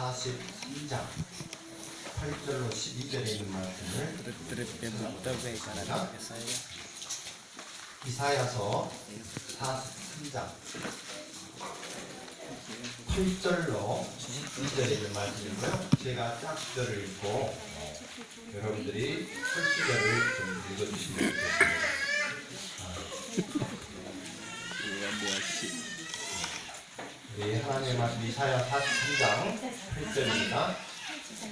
43장 8절로 12절에 있는 말씀을 읽겠습니다. 이사야서 43장 8절로 12절에 있는 말씀이고요. 제가 짝절을 읽고 여러분들이 풀기절을 좀 읽어주시면 좋겠습니다. 우리 하나님의 말씀 이사야 43장 8절입니다.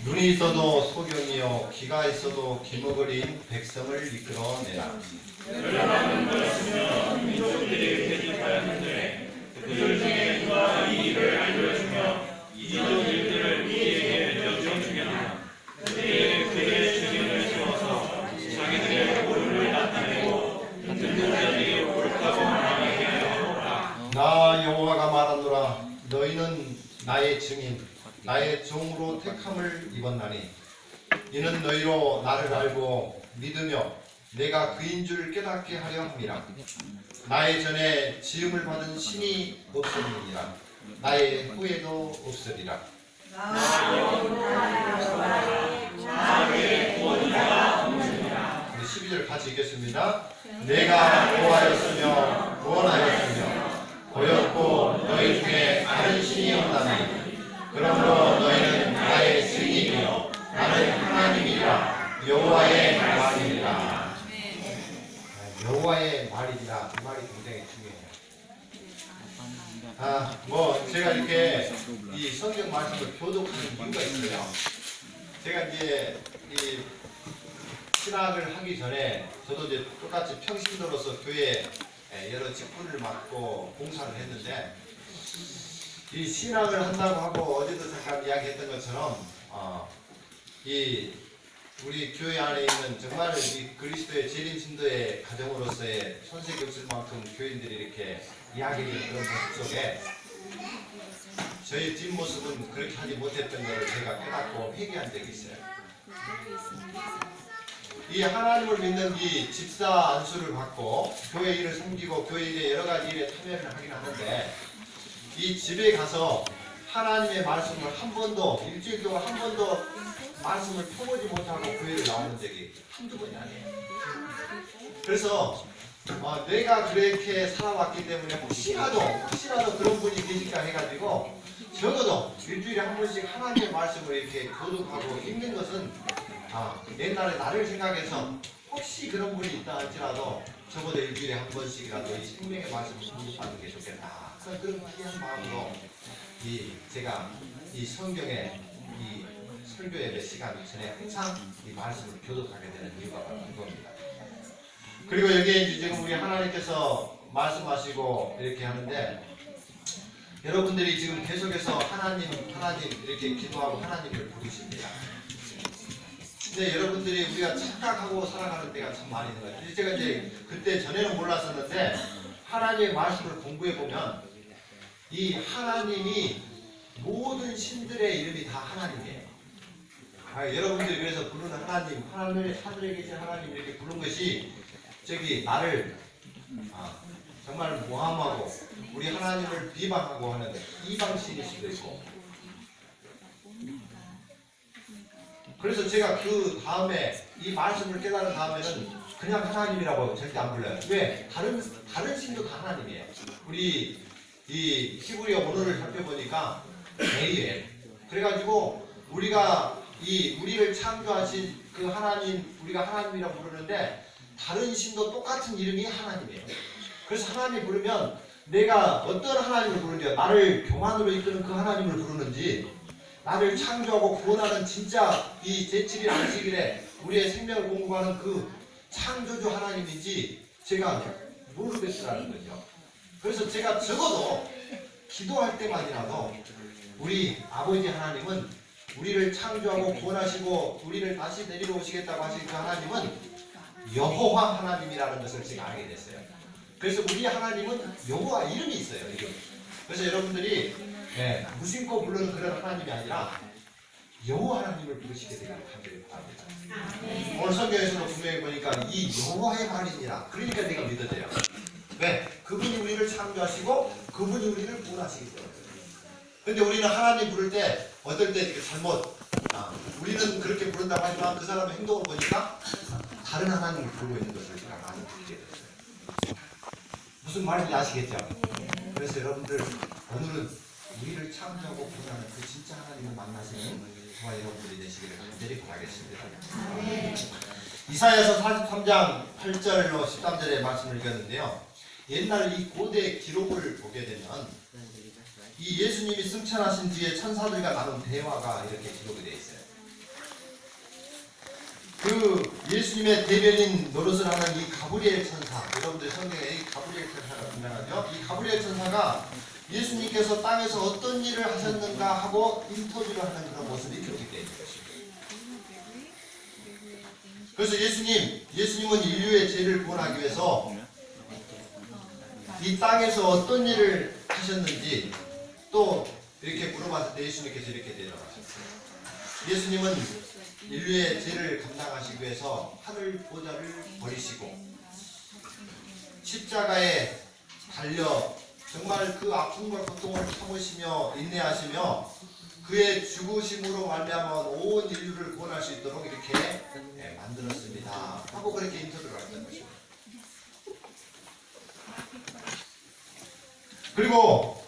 눈이 있어도 소경이요 귀가 있어도 기먹으린 백성을 이끌어내라. 열방은 모였으며 민족들이 대집하였는데 그들 중에 누가 이 일을 알려주며 이적 일들을 우리에게 명령주겠느냐. 그들이 그의 주님을 세워서 자기들의 오름을 나타내고 듣는 자들이 옳다고 말하게 하였노라. 나 여호와가 말하노라. 너희는 나의 증인 나의 종으로 택함을 입었나니 이는 너희로 나를 알고 믿으며 내가 그인 줄 깨닫게 하려 함이라. 나의 전에 지음을 받은 신이 없으리니라. 나의 후에도 없으리라. 우리 12절 같이 읽겠습니다. 내가 보하였으며 구원하였으며 보였고 너희 중에 다른 신이 없나니 그러므로 너희는 나의 증인이요 나는 하나님이라. 여호와의 말이니라. 여호와의 말이니라. 이 말이 굉장히 중요해요. 제가 이렇게 이 성경 말씀을 교독하는 이유가 있어요. 제가 이제 이 신학을 하기 전에 저도 이제 똑같이 평신도로서 교회에 여러 직분을 맡고 봉사를 했는데 이 신학을 한다고 하고 어제도 잠깐 이야기했던 것처럼 이 우리 교회 안에 있는 정말 이 그리스도의 재림 신도의 가정으로서의 손색이 없을 만큼 교인들이 이렇게 이야기하는 그런 모습 속에 저희 뒷모습은 그렇게 하지 못했던 것을 제가 깨닫고 회개한 적이 있어요. 이 하나님을 믿는 이 집사 안수를 받고 교회 일을 섬기고 교회 일에 여러 가지 일에 참여를 하긴 하는데 이 집에 가서 하나님의 말씀을 한 번도 일주일 동안 한 번도 말씀을 펴보지 못하고 교회를 나오는 적이 한두 번이 아니에요. 그래서 내가 그렇게 살아왔기 때문에 혹시라도 그런 분이 계실까 해가지고 적어도 일주일에 한 번씩 하나님의 말씀을 이렇게 교독하고 읽는 것은 옛날에 나를 생각해서 혹시 그런 분이 있다 할지라도 적어도 일주일에 한 번씩이라도 이 생명의 말씀을 공부하는 게 좋겠다. 그런 귀한 마음으로 제가 이 성경의 이 설교 예배 시간 전에 항상 이 말씀을 교독하게 되는 이유가 바로 그겁니다. 그리고 여기에 이제 지금 우리 하나님께서 말씀하시고 이렇게 하는데 여러분들이 지금 계속해서 하나님 이렇게 기도하고 하나님을 부르십니다. 근데 여러분들이 우리가 착각하고 살아가는 때가 참 많이 있는 거예요. 제가 이제 그때 전에는 몰랐었는데 하나님의 말씀을 공부해 보면 이 하나님이 모든 신들의 이름이 다 하나님이에요. 여러분들이 그래서 부르는 하나님, 하늘에 계신 하나님 이렇게 부르는 것이 나를 정말 모함하고 우리 하나님을 비방하고 하는 이방신일 수도 있고. 그래서 제가 그 다음에 이 말씀을 깨달은 다음에는 그냥 하나님이라고 절대 안 불러요. 왜? 다른 신도 다 하나님이에요. 우리 이 히브리어 원어를 살펴보니까 에이엘. 그래가지고 우리를 창조하신 그 하나님, 우리가 하나님이라고 부르는데 다른 신도 똑같은 이름이 하나님이에요. 그래서 하나님 부르면 내가 어떤 하나님을 부르는지, 나를 교만으로 이끄는 그 하나님을 부르는지, 나를 창조하고 구원하는 진짜 이 제7일 안식일에 우리의 생명을 공부하는 그 창조주 하나님인지 제가 모르겠더라는 거죠. 그래서 제가 적어도 기도할 때만이라도 우리 아버지 하나님은 우리를 창조하고 구원하시고 우리를 다시 데리러 오시겠다고 하신 그 하나님은 여호와 하나님이라는 것을 제가 알게 됐어요. 그래서 우리 하나님은 여호와 이름이 있어요. 이름. 그래서 여러분들이 무심코 부르는 그런 하나님이 아니라 여호와 하나님을 부르시게 되기를 간절히 바랍니다. 오늘 성경에서도 분명히 보니까 이 여호와의 말이니라. 그러니까 내가 믿어져요. 왜? 그분이 우리를 창조하시고 그분이 우리를 구원하시기 때문에. 근데 우리는 하나님 부를 때 어떨 때 이렇게 잘못 우리는 그렇게 부른다고 하지만 그 사람의 행동을 보니까 다른 하나님을 부르고 있는 것을 제가 많이 느끼게 됐어요. 무슨 말인지 아시겠죠? 그래서 여러분들 오늘은 우리를 창조하고 구원하는 그 진짜 하나님을 만나시는 저와 여러분들이 되시기를 간절히 바라겠습니다. 이사야서 43장 8절로 13절의 말씀을 읽었는데요. 옛날 이 고대 기록을 보게 되면 이 예수님이 승천하신 뒤에 천사들과 나눈 대화가 이렇게 기록이 되어 있어요. 그 예수님의 대변인 노릇을 하는 이 가브리엘 천사, 여러분들 성경에 이 가브리엘 천사가 등장하죠. 이 가브리엘 천사가 예수님께서 땅에서 어떤 일을 하셨는가 하고 인터뷰를 하는 그런 모습이 기록되어 있는 것입니다. 그래서 예수님은 인류의 죄를 구원하기 위해서 이 땅에서 어떤 일을 하셨는지 또 이렇게 물어봤을 때 예수님께서 이렇게 대답하셨어요. 예수님은 인류의 죄를 감당하시기 위해서 하늘 보좌를 버리시고 십자가에 달려 정말 그 아픔과 고통을 참으시며 인내하시며 그의 죽으심으로 말미암아 온 인류를 구원할 수 있도록 이렇게 만들었습니다 하고 그렇게 인터뷰를 했던 것입니다. 그리고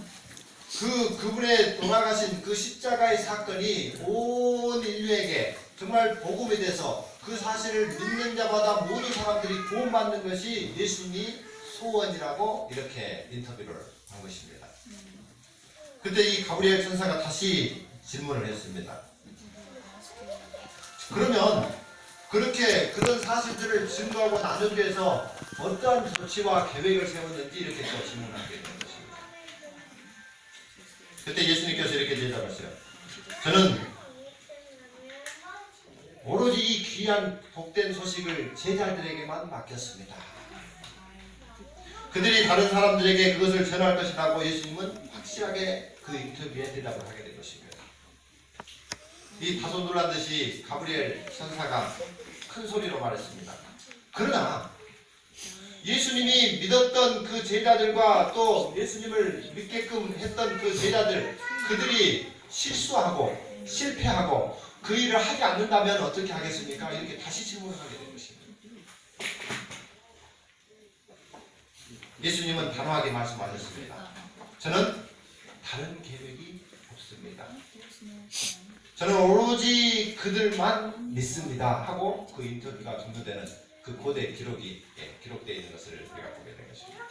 그분의 돌아가신 그 십자가의 사건이 온 인류에게 정말 복음이 돼서 그 사실을 믿는 자마다 모든 사람들이 구원받는 것이 예수님이 소원이라고 이렇게 인터뷰를 한 것입니다. 그때 이 가브리엘 천사가 다시 질문을 했습니다. 그러면 그렇게 그런 사실들을 증거하고 나누기 위해서 어떠한 조치와 계획을 세웠는지 이렇게 또 질문하게 된 것입니다. 그때 예수님께서 이렇게 대답하셨어요. 저는 오로지 이 귀한 복된 소식을 제자들에게만 맡겼습니다. 그들이 다른 사람들에게 그것을 전할 것이라고 예수님은 확실하게 그 인터뷰에 대답을 하게 된 것입니다. 이 다소 놀란 듯이 가브리엘 천사가 큰 소리로 말했습니다. 그러나 예수님이 믿었던 그 제자들과 또 예수님을 믿게끔 했던 그 제자들, 그들이 실수하고 실패하고 그 일을 하지 않는다면 어떻게 하겠습니까? 이렇게 다시 질문을 하게 된 것입니다. 예수님은 단호하게 말씀하셨습니다. 저는 다른 계획이 없습니다. 저는 오로지 그들만 믿습니다 하고 그 인터뷰가 종료되는 그 고대 기록이 기록되어 있는 것을 우리가 보게 된 것입니다.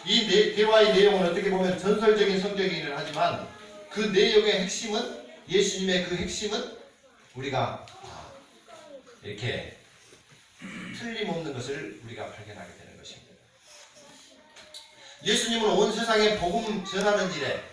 이 대화의 내용은 어떻게 보면 전설적인 성격이긴 하지만 그 내용의 핵심은, 예수님의 그 핵심은 우리가 이렇게 틀림없는 것을 우리가 발견하게 되는 것입니다. 예수님은 온 세상에 복음 전하는 일에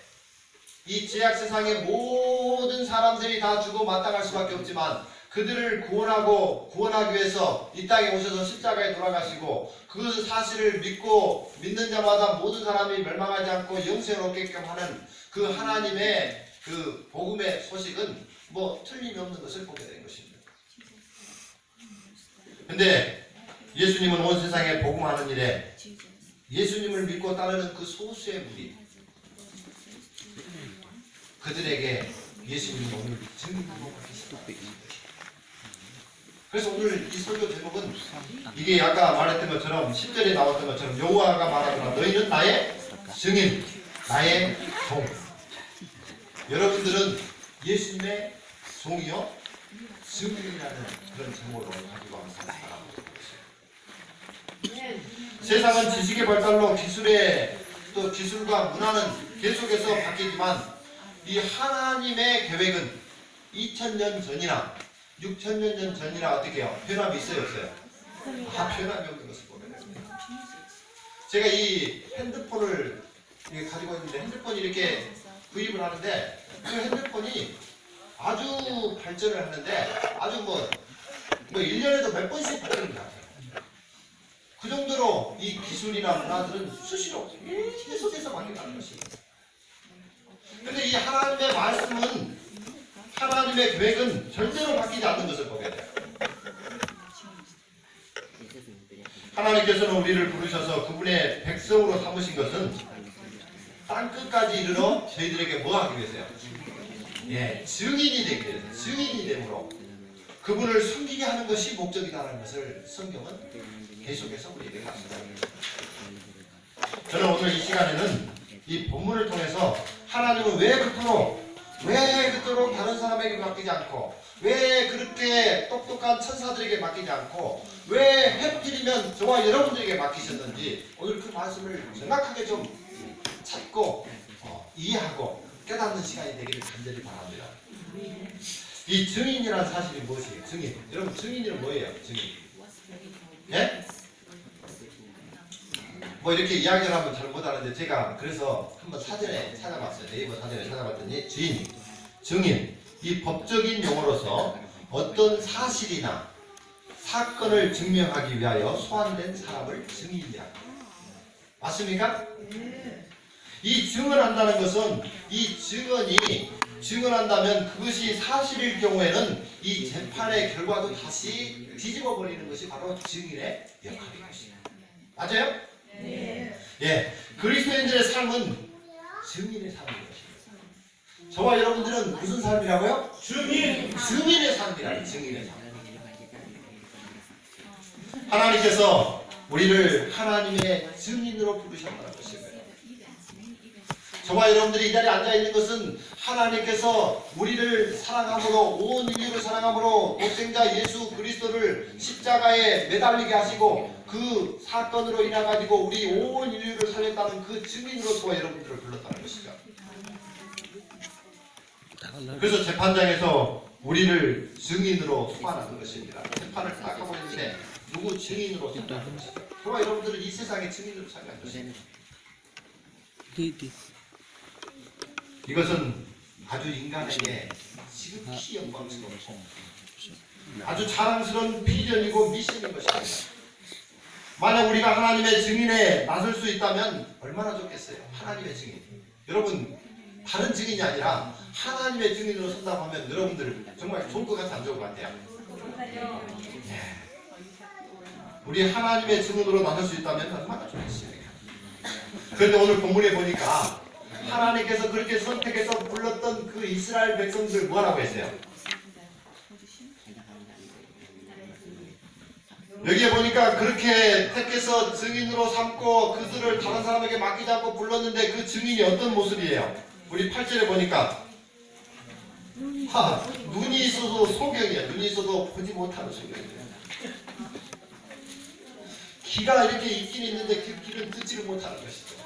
이 죄악 세상의 모든 사람들이 다 죽어 마땅할 수밖에 없지만 그들을 구원하기 위해서 이 땅에 오셔서 십자가에 돌아가시고 그 사실을 믿는 자마다 모든 사람이 멸망하지 않고 영생을 얻게끔 하는 그 하나님의 그 복음의 소식은 틀림이 없는 것을 보게 된 것입니다. 근데 예수님은 온 세상에 복음하는 일에 예수님을 믿고 따르는 그 소수의 무리, 그들에게 예수님은 오늘 증거로 가르치십니다. 그래서 오늘 이 설교 제목은 이게 아까 말했던 것처럼 10절에 나왔던 것처럼 여호와가 말하거나 너희는 나의 증인, 나의 종. 여러분들은 예수님의 종이요 증인이라는 그런 제목으로 가지고 항상 살아가고 있습니다. 세상은 지식의 발달로 기술과 문화는 계속해서 바뀌지만 이 하나님의 계획은 2000년 전이나 6000년 전이나 어떻게 해요? 변함이 있어요, 없어요? 변함이 없는 것을 보게 됩니다. 제가 이 핸드폰을 가지고 있는데 핸드폰이 이렇게 구입을 하는데 그 핸드폰이 아주 발전을 하는데 아주 1년에도 몇 번씩 발전을 해요. 그 정도로 이 기술이나 문화들은 수시로 계속해서 바뀌어가는 것입니다. 그런데 이 하나님의 말씀은, 하나님의 계획은 절대로 바뀌지 않는 것을 보게 돼요. 하나님께서는 우리를 부르셔서 그분의 백성으로 삼으신 것은 딱 땅끝까지 이르러 저희들에게 뭐 하기 위해서요? 예, 증인이 되기 위해서, 증인이 되므로 그분을 숨기게 하는 것이 목적이다라는 것을 성경은 계속해서 우리에게 가르쳐줍니다. 저는 오늘 이 시간에는 이 본문을 통해서 하나님은 왜 그토록 다른 사람에게 맡기지 않고, 왜 그렇게 똑똑한 천사들에게 맡기지 않고, 왜 해필이면 저와 여러분들에게 맡기셨는지 오늘 그 말씀을 정확하게 좀 찾고 이해하고 깨닫는 시간이 되기를 간절히 바랍니다. 이 증인이라는 사실이 무엇이에요? 증인. 여러분 증인이란 뭐예요? 증인. 예? 뭐 이렇게 이야기를 하면 잘 못하는데 제가 그래서 한번 사전에 찾아봤어요. 네이버 사전에 찾아봤더니 증인. 이 법적인 용어로서 어떤 사실이나 사건을 증명하기 위하여 소환된 사람을 증인이라. 맞습니까? 이 증언한다는 것은 이 증언이 증언한다면 그것이 사실일 경우에는 이 재판의 결과도 다시 뒤집어 버리는 것이 바로 증인의 역할인 것입니다. 맞아요? 네. 예, 그리스도인들의 삶은 증인의 삶인 것입니다. 저와 여러분들은 무슨 삶이라고요? 증인의 삶이라는 증인의 삶. 하나님께서 우리를 하나님의 증인으로 부르셨다는 것입니다. 저와 여러분들이 이 자리에 앉아있는 것은 하나님께서 우리를 사랑함으로, 온 인류를 사랑함으로 독생자 예수 그리스도를 십자가에 매달리게 하시고 그 사건으로 인해 가지고 우리 온 인류를 살렸다는 그 증인으로 저와 여러분들을 불렀다는 것이죠. 그래서 재판장에서 우리를 증인으로 소환하는 것입니다. 재판을 딱 하고 있는데 누구 증인으로 소환하는 것이죠. 저와 여러분들은 이 세상의 증인으로 살아가는 것입니다. 이것은 아주 인간에게 지극히 영광스럽고 아주 자랑스러운 비전이고 미션인 것입니다. 만약 우리가 하나님의 증인에 나설 수 있다면 얼마나 좋겠어요. 하나님의 증인. 여러분 다른 증인이 아니라 하나님의 증인으로 선다고 하면 여러분들 정말 좋을 것 같아 안 좋을 것 같아요? 네. 우리 하나님의 증인으로 나설 수 있다면 얼마나 좋겠어요. 그런데 오늘 본문에 보니까 하나님께서 그렇게 선택해서 불렀던 그 이스라엘 백성들 뭐라고 했어요? 여기에 보니까 그렇게 택해서 증인으로 삼고 그들을 다른 사람에게 맡기지 않고 불렀는데 그 증인이 어떤 모습이에요? 우리 8절에 보니까 눈이 있어도 소경이야. 눈이 있어도 보지 못하는 소경이에요. 귀가 이렇게 있긴 있는데 그 귀를 듣지를 못하는 것이죠.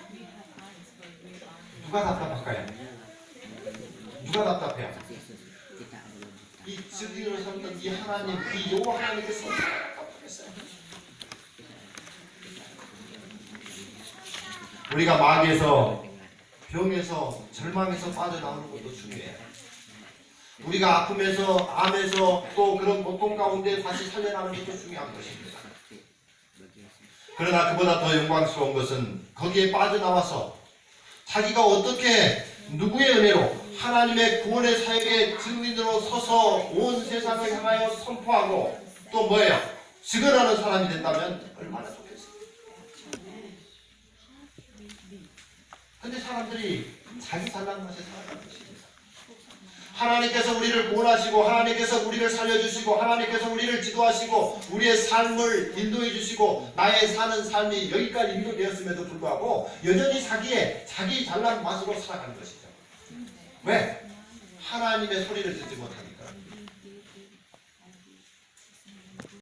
누가 답답할까요? 누가 답답해요? 이 증인으로 삼던 이 하나님, 이 여호와 하나님께서 답답했어요. 우리가 마귀에서, 병에서, 절망에서 빠져나오는 것도 중요해요. 우리가 아픔에서, 암에서 또 그런 고통 가운데 다시 살려나가는 것도 중요한 것입니다. 그러나 그보다 더 영광스러운 것은 거기에 빠져나와서 자기가 어떻게 누구의 은혜로 하나님의 구원의 사역의 증인으로 서서 온 세상을 향하여 선포하고 또 뭐예요? 증언하는 사람이 된다면 얼마나 좋겠어요. 근데 사람들이 자기 잘난 것에 살아가는 것입니다. 하나님께서 우리를 구원하시고 하나님께서 우리를 살려주시고 하나님께서 우리를 지도하시고 우리의 삶을 인도해 주시고 나의 사는 삶이 여기까지 인도되었음에도 불구하고 여전히 자기 잘난 맛으로 살아가는 것이죠. 왜? 하나님의 소리를 듣지 못하는